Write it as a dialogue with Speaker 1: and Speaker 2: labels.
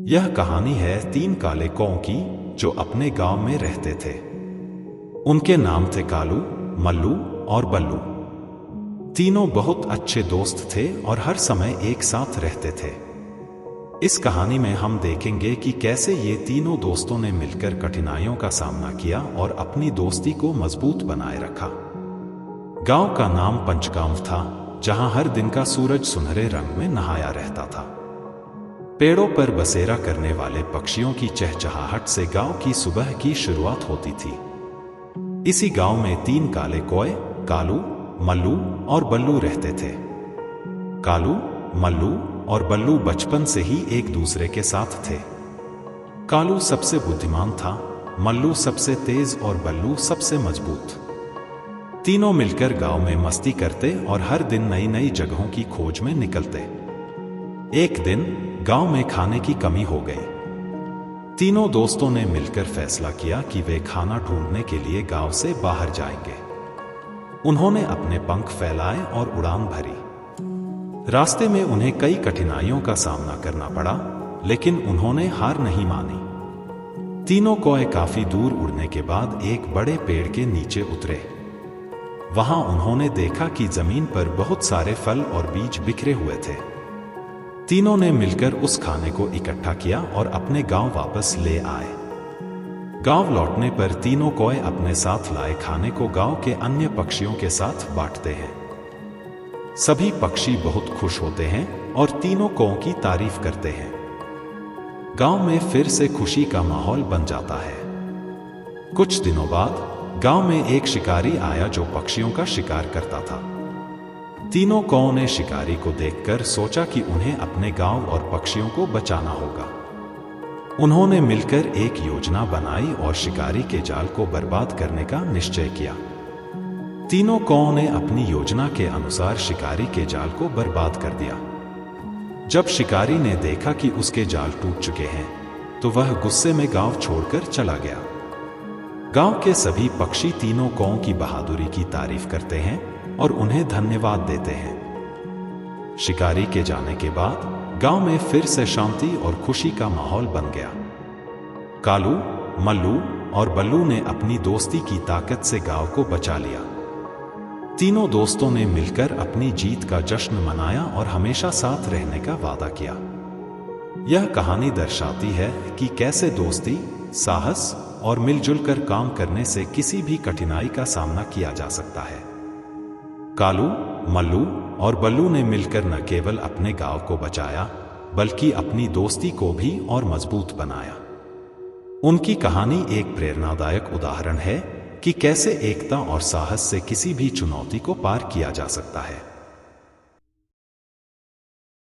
Speaker 1: यह कहानी है तीन काले कौओं की जो अपने गांव में रहते थे। उनके नाम थे कालू, मल्लू और बल्लू। तीनों बहुत अच्छे दोस्त थे और हर समय एक साथ रहते थे। इस कहानी में हम देखेंगे कि कैसे ये तीनों दोस्तों ने मिलकर कठिनाइयों का सामना किया और अपनी दोस्ती को मजबूत बनाए रखा। गांव का नाम पंचगांव था, जहां हर दिन का सूरज सुनहरे रंग में नहाया रहता था। पेड़ों पर बसेरा करने वाले पक्षियों की चहचहाहट से गांव की सुबह की शुरुआत होती थी। इसी गांव में तीन काले कौए कालू, मल्लू और बल्लू रहते थे। कालू, मल्लू और बल्लू बचपन से ही एक दूसरे के साथ थे। कालू सबसे बुद्धिमान था, मल्लू सबसे तेज और बल्लू सबसे मजबूत। तीनों मिलकर गांव में मस्ती करते और हर दिन नई नई जगहों की खोज में निकलते। एक दिन गांव में खाने की कमी हो गई। तीनों दोस्तों ने मिलकर फैसला किया कि वे खाना ढूंढने के लिए गांव से बाहर जाएंगे। उन्होंने अपने पंख फैलाए और उड़ान भरी। रास्ते में उन्हें कई कठिनाइयों का सामना करना पड़ा, लेकिन उन्होंने हार नहीं मानी। तीनों कौए काफी दूर उड़ने के बाद एक बड़े पेड़ के नीचे उतरे। वहां उन्होंने देखा कि जमीन पर बहुत सारे फल और बीज बिखरे हुए थे। तीनों ने मिलकर उस खाने को इकट्ठा किया और अपने गांव वापस ले आए। गांव लौटने पर तीनों कौए अपने साथ लाए खाने को गांव के अन्य पक्षियों के साथ बांटते हैं। सभी पक्षी बहुत खुश होते हैं और तीनों कौओं की तारीफ करते हैं। गांव में फिर से खुशी का माहौल बन जाता है। कुछ दिनों बाद गांव में एक शिकारी आया जो पक्षियों का शिकार करता था। तीनों कौओं ने शिकारी को देखकर सोचा कि उन्हें अपने गांव और पक्षियों को बचाना होगा। उन्होंने मिलकर एक योजना बनाई और शिकारी के जाल को बर्बाद करने का निश्चय किया। तीनों कौओं ने अपनी योजना के अनुसार शिकारी के जाल को बर्बाद कर दिया। जब शिकारी ने देखा कि उसके जाल टूट चुके हैं, तो वह गुस्से में गांव छोड़कर चला गया। गांव के सभी पक्षी तीनों कौओं की बहादुरी की तारीफ करते हैं और उन्हें धन्यवाद देते हैं। शिकारी के जाने के बाद गांव में फिर से शांति और खुशी का माहौल बन गया। कालू, मल्लू और बल्लू ने अपनी दोस्ती की ताकत से गांव को बचा लिया। तीनों दोस्तों ने मिलकर अपनी जीत का जश्न मनाया और हमेशा साथ रहने का वादा किया। यह कहानी दर्शाती है कि कैसे दोस्ती, साहस और मिलजुल कर काम करने से किसी भी कठिनाई का सामना किया जा सकता है। कालू, मल्लू और बल्लू ने मिलकर न केवल अपने गांव को बचाया, बल्कि अपनी दोस्ती को भी और मजबूत बनाया। उनकी कहानी एक प्रेरणादायक उदाहरण है कि कैसे एकता और साहस से किसी भी चुनौती को पार किया जा सकता है।